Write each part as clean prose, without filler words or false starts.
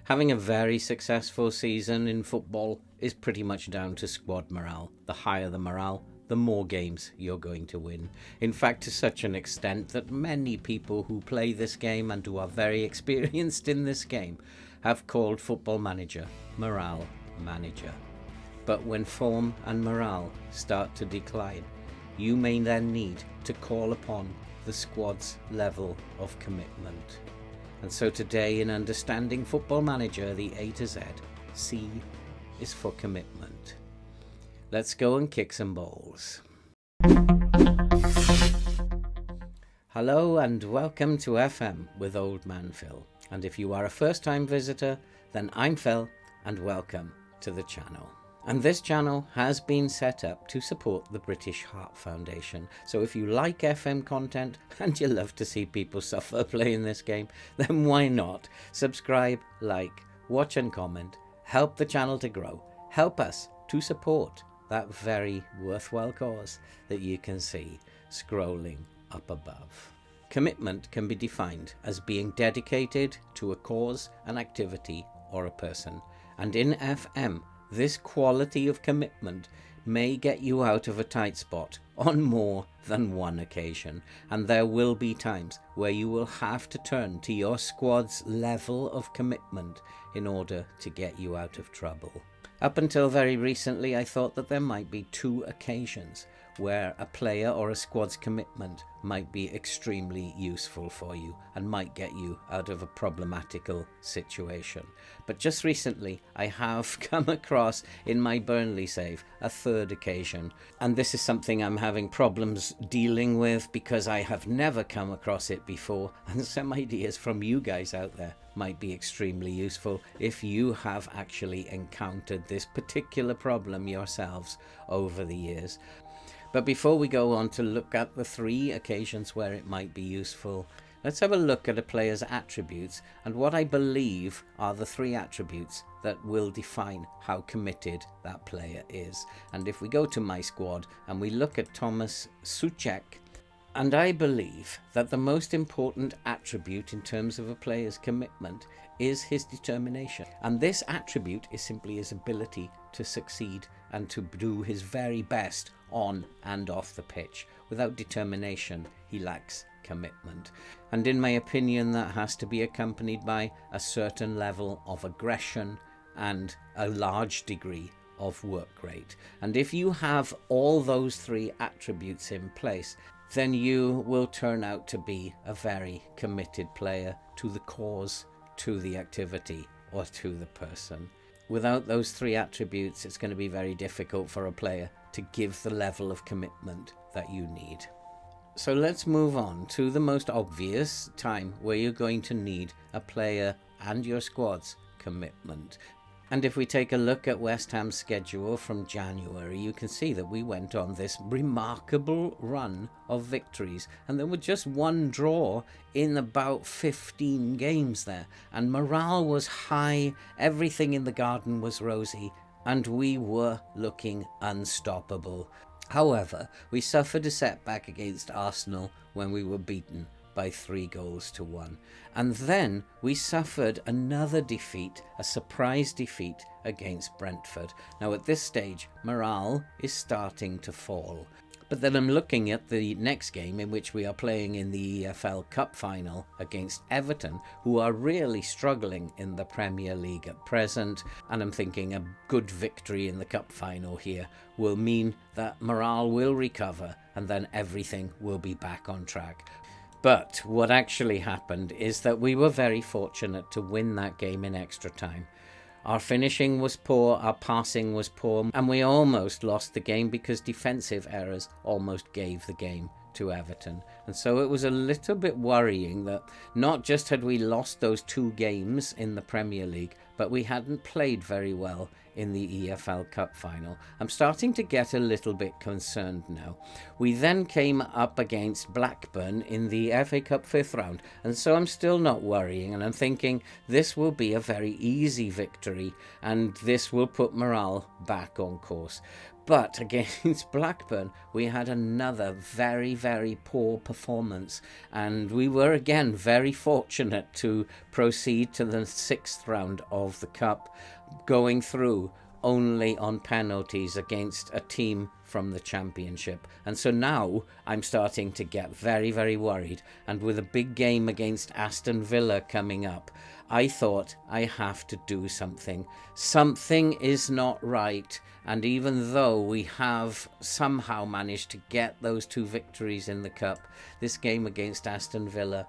Having a very successful season in football is pretty much down to squad morale. The higher the morale, the more games you're going to win. In fact, to such an extent that many people who play this game and who are very experienced in this game have called Football Manager Morale Manager. But when form and morale start to decline, you may then need to call upon the squad's level of commitment. And so today in Understanding Football Manager, the A to Z, C is for commitment. Let's go and kick some balls. Hello and welcome to FM with Old Man Phil. And if you are a first-time visitor, then I'm Phil and welcome to the channel. And this channel has been set up to support the British Heart Foundation. So if you like FM content and you love to see people suffer playing this game, then why not subscribe, like, watch and comment, help the channel to grow, help us to support that very worthwhile cause that you can see scrolling up above. Commitment can be defined as being dedicated to a cause, an activity, or a person. And in FM, this quality of commitment may get you out of a tight spot on more than one occasion, and there will be times where you will have to turn to your squad's level of commitment in order to get you out of trouble. Up until very recently, I thought that there might be two occasions where a player or a squad's commitment might be extremely useful for you and might get you out of a problematical situation. But just recently, I have come across in my Burnley save a third occasion, and this is something I'm having problems dealing with because I have never come across it before, and some ideas from you guys out there might be extremely useful if you have actually encountered this particular problem yourselves over the years. But before we go on to look at the three occasions where it might be useful, let's have a look at a player's attributes and what I believe are the three attributes that will define how committed that player is. And if we go to my squad and we look at Thomas Souček, and I believe that the most important attribute in terms of a player's commitment is his determination. And this attribute is simply his ability to succeed and to do his very best on and off the pitch. Without determination, he lacks commitment. And in my opinion, that has to be accompanied by a certain level of aggression and a large degree of work rate. And if you have all those three attributes in place, then you will turn out to be a very committed player to the cause, to the activity, or to the person. Without those three attributes, it's going to be very difficult for a player to give the level of commitment that you need. So let's move on to the most obvious time where you're going to need a player and your squad's commitment. And if we take a look at West Ham's schedule from January, you can see that we went on this remarkable run of victories. And there was just one draw in about 15 games there. And morale was high, everything in the garden was rosy, and we were looking unstoppable. However, we suffered a setback against Arsenal when we were beaten by 3-1. And then we suffered another defeat, a surprise defeat against Brentford. Now at this stage, morale is starting to fall. But then I'm looking at the next game in which we are playing in the EFL Cup final against Everton, who are really struggling in the Premier League at present. And I'm thinking a good victory in the Cup final here will mean that morale will recover and then everything will be back on track. But what actually happened is that we were very fortunate to win that game in extra time. Our finishing was poor, our passing was poor, and we almost lost the game because defensive errors almost gave the game to Everton. And so it was a little bit worrying that not just had we lost those 2 games in the Premier League, but we hadn't played very well in the EFL Cup final. I'm starting to get a little bit concerned now. We then came up against Blackburn in the FA Cup 5th round, and so I'm still not worrying, and I'm thinking this will be a very easy victory and this will put morale back on course. But against Blackburn, we had another very, very poor performance performance. And we were again very fortunate to proceed to the 6th round of the Cup, going through only on penalties against a team from the Championship. And so now I'm starting to get very, very worried. And with a big game against Aston Villa coming up, I thought I have to do something. Something is not right. And even though we have somehow managed to get those 2 victories in the Cup, this game against Aston Villa,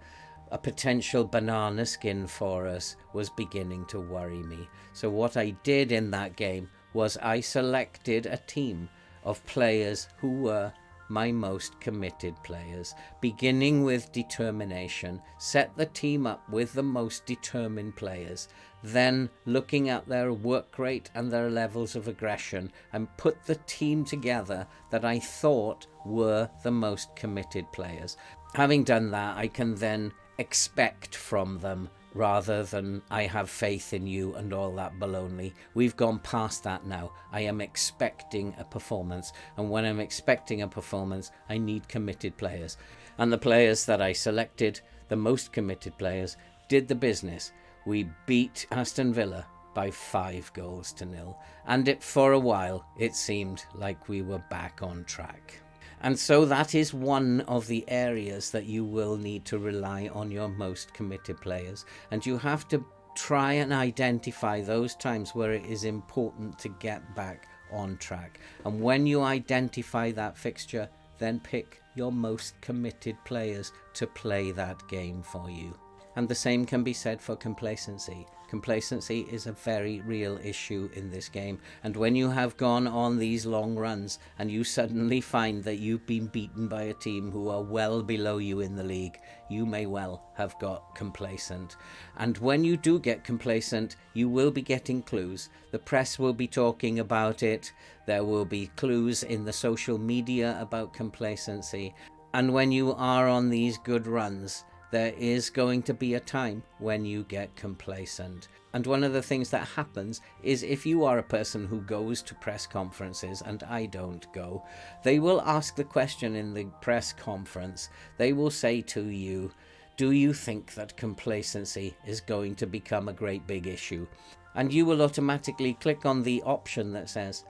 a potential banana skin for us, was beginning to worry me. So what I did in that game was I selected a team of players who were my most committed players, beginning with determination, set the team up with the most determined players, then looking at their work rate and their levels of aggression, and put the team together that I thought were the most committed players. Having done that, I can then expect from them rather than I have faith in you and all that baloney. We've gone past that now. I am expecting a performance, and when I'm expecting a performance, I need committed players. And the players that I selected, the most committed players, did the business. We beat Aston Villa by 5-0, and for a while it seemed like we were back on track. And so that is one of the areas that you will need to rely on your most committed players. And you have to try and identify those times where it is important to get back on track. And when you identify that fixture, then pick your most committed players to play that game for you. And the same can be said for complacency. Complacency is a very real issue in this game, and when you have gone on these long runs and you suddenly find that you've been beaten by a team who are well below you in the league, you may well have got complacent. And when you do get complacent, you will be getting clues. The press will be talking about it. There will be clues in the social media about complacency. And when you are on these good runs, there is going to be a time when you get complacent. And one of the things that happens is, if you are a person who goes to press conferences, and I don't go, they will ask the question in the press conference. They will say to you, do you think that complacency is going to become a great big issue? And you will automatically click on the option that says,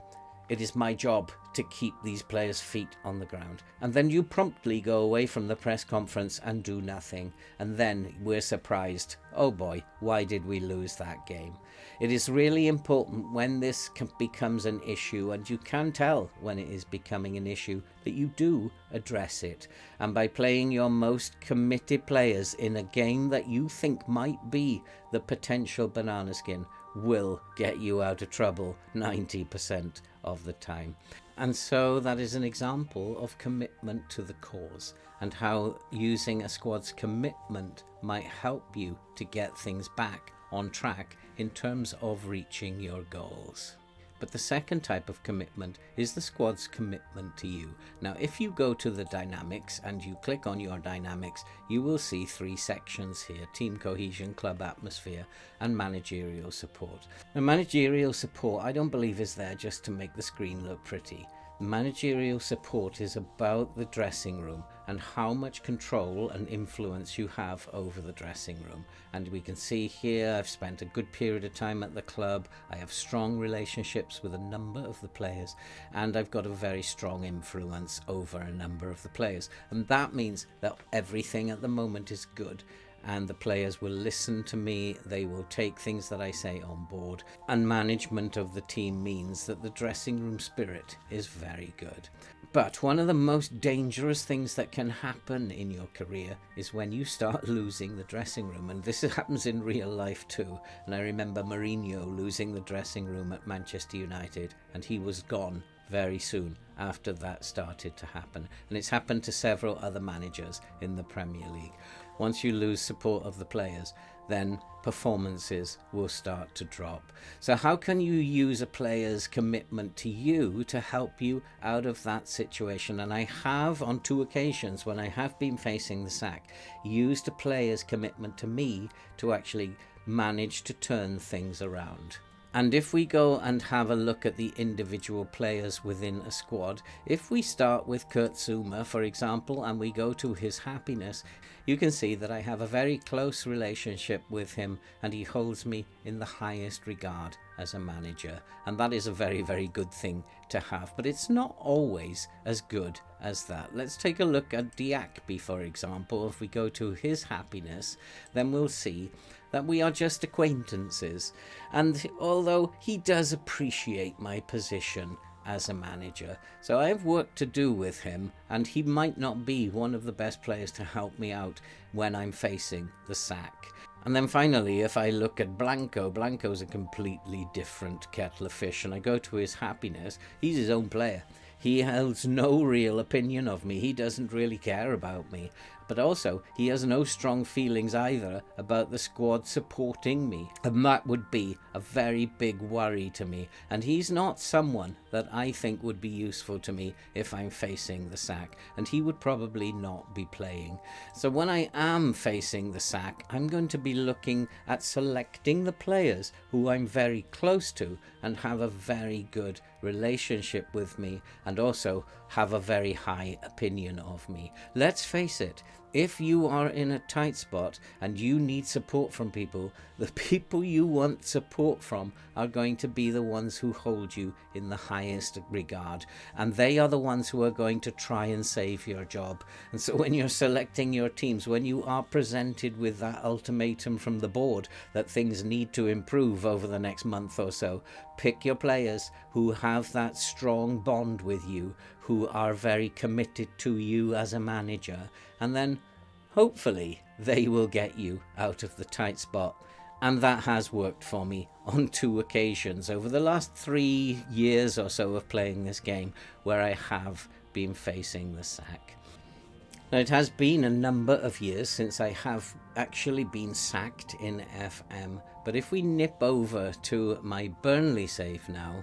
it is my job to keep these players' feet on the ground. And then you promptly go away from the press conference and do nothing. And then we're surprised. Oh boy, why did we lose that game? It is really important when this becomes an issue, and you can tell when it is becoming an issue, that you do address it. And by playing your most committed players in a game that you think might be the potential banana skin, will get you out of trouble 90% of the time. And so that is an example of commitment to the cause, and how using a squad's commitment might help you to get things back on track in terms of reaching your goals. But the second type of commitment is the squad's commitment to you. Now, if you go to the dynamics and you click on your dynamics, you will see 3 sections here: team cohesion, club atmosphere, and managerial support. Now, managerial support, I don't believe, is there just to make the screen look pretty. Managerial support is about the dressing room and how much control and influence you have over the dressing room. And we can see here, I've spent a good period of time at the club. I have strong relationships with a number of the players, and I've got a very strong influence over a number of the players. And that means that everything at the moment is good, and the players will listen to me. They will take things that I say on board, and management of the team means that the dressing room spirit is very good. But one of the most dangerous things that can happen in your career is when you start losing the dressing room. And this happens in real life too. And I remember Mourinho losing the dressing room at Manchester United, and he was gone very soon after that started to happen. And it's happened to several other managers in the Premier League. Once you lose support of the players, then performances will start to drop. So how can you use a player's commitment to you to help you out of that situation? And I have, on 2 occasions when I have been facing the sack, used a player's commitment to me to actually manage to turn things around. And if we go and have a look at the individual players within a squad, if we start with Kurt Zouma, for example, and we go to his happiness, you can see that I have a very close relationship with him and he holds me in the highest regard as a manager. And that is a very, very good thing to have. But it's not always as good as that. Let's take a look at Diakby, for example. If we go to his happiness, then we'll see that we are just acquaintances. And although he does appreciate my position as a manager, so I have work to do with him, and he might not be one of the best players to help me out when I'm facing the sack. And then finally, if I look at Blanco's a completely different kettle of fish, and I go to his happiness, he's his own player. He has no real opinion of me. He doesn't really care about me. But also, he has no strong feelings either about the squad supporting me. And that would be a very big worry to me. And he's not someone that I think would be useful to me if I'm facing the sack. And he would probably not be playing. So when I am facing the sack, I'm going to be looking at selecting the players who I'm very close to and have a very good relationship with me, and also have a very high opinion of me. Let's face it, if you are in a tight spot and you need support from people, the people you want support from are going to be the ones who hold you in the highest regard, and they are the ones who are going to try and save your job. And so when you're selecting your teams, when you are presented with that ultimatum from the board that things need to improve over the next month or so, pick your players who have that strong bond with you, who are very committed to you as a manager, and then hopefully they will get you out of the tight spot. And that has worked for me on 2 occasions over the last 3 years or so of playing this game, where I have been facing the sack. Now, it has been a number of years since I have actually been sacked in FM, but if we nip over to my Burnley save now,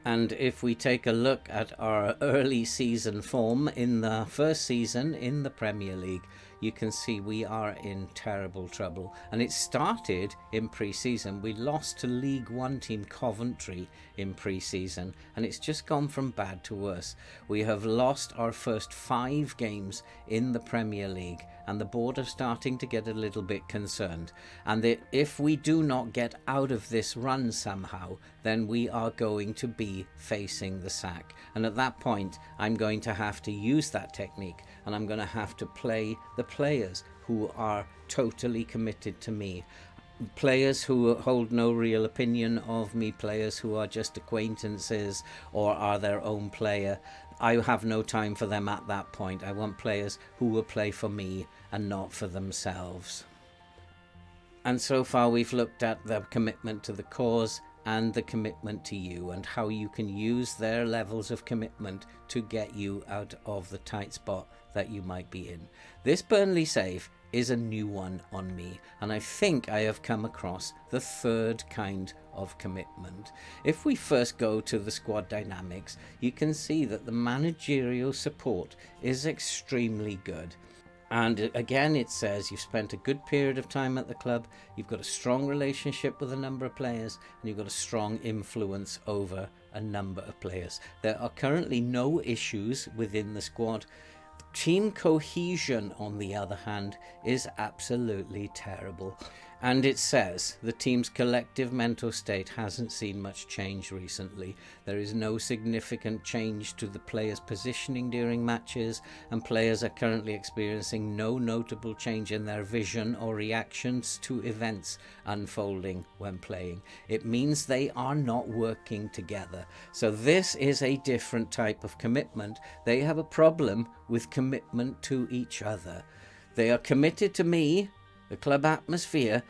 and if we take a look at our early season form in the first season in the Premier League, you can see we are in terrible trouble. And it started in pre-season. We lost to League One team Coventry in pre-season, and it's just gone from bad to worse. We have lost our first 5 games in the Premier League, and the board are starting to get a little bit concerned. And if we do not get out of this run somehow, then we are going to be facing the sack. And at that point, I'm going to have to use that technique, and I'm going to have to play the players who are totally committed to me. Players who hold no real opinion of me, players who are just acquaintances or are their own player. I have no time for them at that point. I want players who will play for me and not for themselves. And so far we've looked at the commitment to the cause and the commitment to you, and how you can use their levels of commitment to get you out of the tight spot that you might be in. This Burnley save is a new one on me, and I think I have come across the 3rd kind of commitment. If we first go to the squad dynamics, you can see that the managerial support is extremely good. And again, it says you've spent a good period of time at the club, you've got a strong relationship with a number of players, and you've got a strong influence over a number of players. There are currently no issues within the squad. Team cohesion, on the other hand, is absolutely terrible. And it says the team's collective mental state hasn't seen much change recently. There is no significant change to the players' positioning during matches, and players are currently experiencing no notable change in their vision or reactions to events unfolding when playing. It means they are not working together. So this is a different type of commitment. They have a problem with commitment to each other. They are committed to me. The club atmosphere,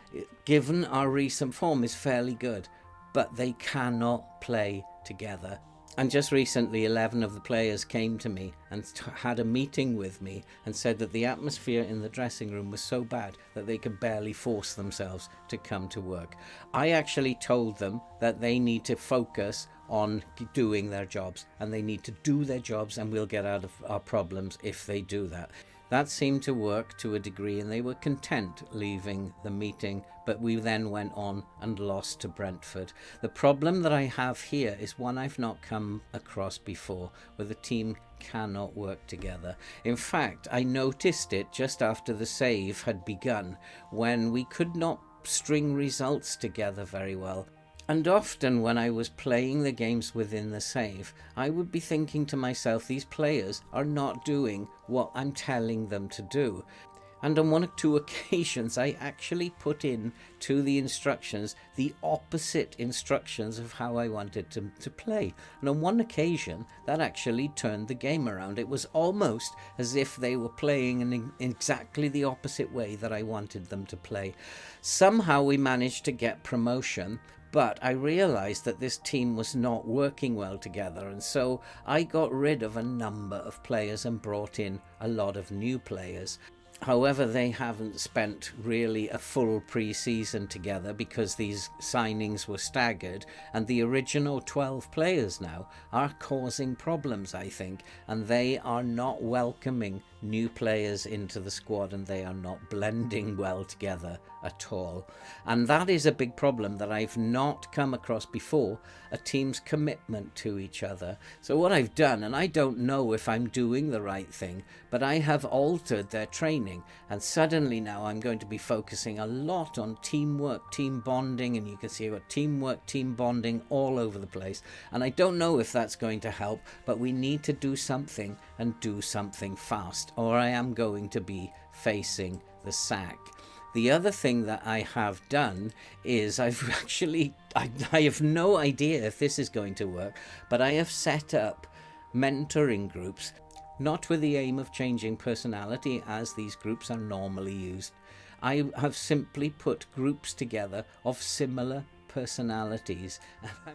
given our recent form, is fairly good, but they cannot play together. And just recently, 11 of the players came to me and had a meeting with me and said that the atmosphere in the dressing room was so bad that they could barely force themselves to come to work. I actually told them that they need to focus on doing their jobs, and they need to do their jobs, and we'll get out of our problems if they do that. That seemed to work to a degree, and they were content leaving the meeting but we then went on and lost to Brentford. The problem that I have here is one I've not come across before, where the team cannot work together. In fact, I noticed it just after the save had begun, when we could not string results together very well. And often when I was playing the games within the save, I would be thinking to myself, these players are not doing what I'm telling them to do. And on one or two occasions, I actually put in to the instructions the opposite instructions of how I wanted to play. And on one occasion, that actually turned the game around. It was almost as if they were playing in exactly the opposite way that I wanted them to play. Somehow we managed to get promotion, but I realized that this team was not working well together, and so I got rid of a number of players and brought in a lot of new players. However, they haven't spent really a full pre-season together because these signings were staggered, and the original 12 players now are causing problems, I think, and they are not welcoming new players into the squad, and they are not blending well together at all. And that is a big problem that I've not come across before, a team's commitment to each other. So what I've done, and I don't know if I'm doing the right thing, but I have altered their training, and suddenly now I'm going to be focusing a lot on teamwork, team bonding, and you can see I've got teamwork, team bonding all over the place. And I don't know if that's going to help, but we need to do something, and do something fast, or I am going to be facing the sack. The other thing that I have done is I have no idea if this is going to work, but I have set up mentoring groups, not with the aim of changing personality as these groups are normally used. I have simply put groups together of similar personalities,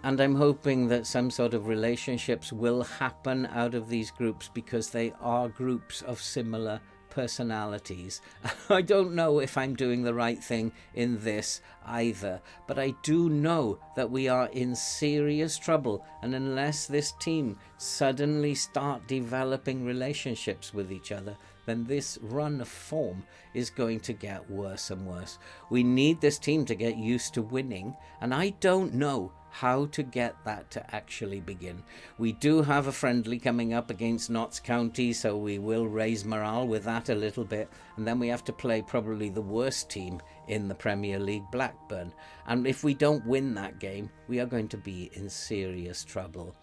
and I'm hoping that some sort of relationships will happen out of these groups because they are groups of similar personalities. I don't know if I'm doing the right thing in this either, but I do know that we are in serious trouble, and unless this team suddenly start developing relationships with each other, then this run of form is going to get worse and worse. We need this team to get used to winning, and I don't know how to get that to actually begin. We do have a friendly coming up against Notts County, so we will raise morale with that a little bit, and then we have to play probably the worst team in the Premier League, Blackburn, and if we don't win that game, we are going to be in serious trouble.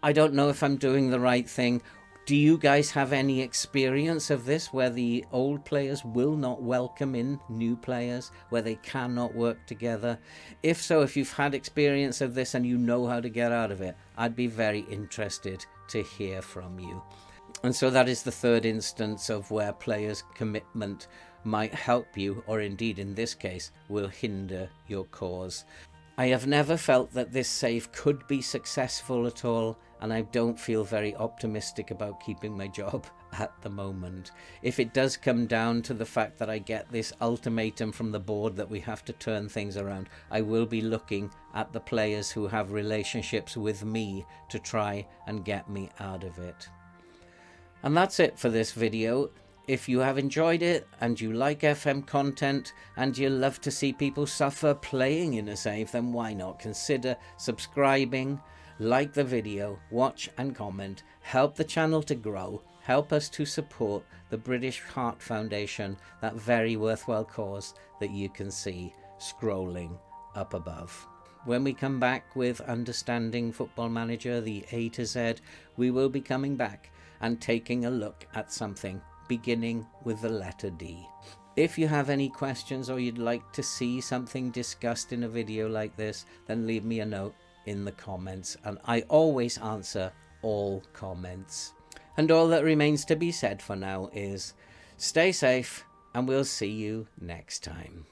I don't know if I'm doing the right thing. Do you guys have any experience of this, where the old players will not welcome in new players, where they cannot work together? If so, if you've had experience of this and you know how to get out of it, I'd be very interested to hear from you. And so that is the third instance of where players' commitment might help you, or indeed in this case will hinder your cause. I have never felt that this save could be successful at all, and I don't feel very optimistic about keeping my job at the moment. If it does come down to the fact that I get this ultimatum from the board that we have to turn things around, I will be looking at the players who have relationships with me to try and get me out of it. And that's it for this video. If you have enjoyed it and you like FM content and you love to see people suffer playing in a save, then why not consider subscribing, like the video, watch and comment, help the channel to grow, help us to support the British Heart Foundation, that very worthwhile cause that you can see scrolling up above. When we come back with Understanding Football Manager, the A to Z, we will be coming back and taking a look at something beginning with the letter D. If you have any questions or you'd like to see something discussed in a video like this, then leave me a note in the comments, and I always answer all comments. And all that remains to be said for now is stay safe, and we'll see you next time.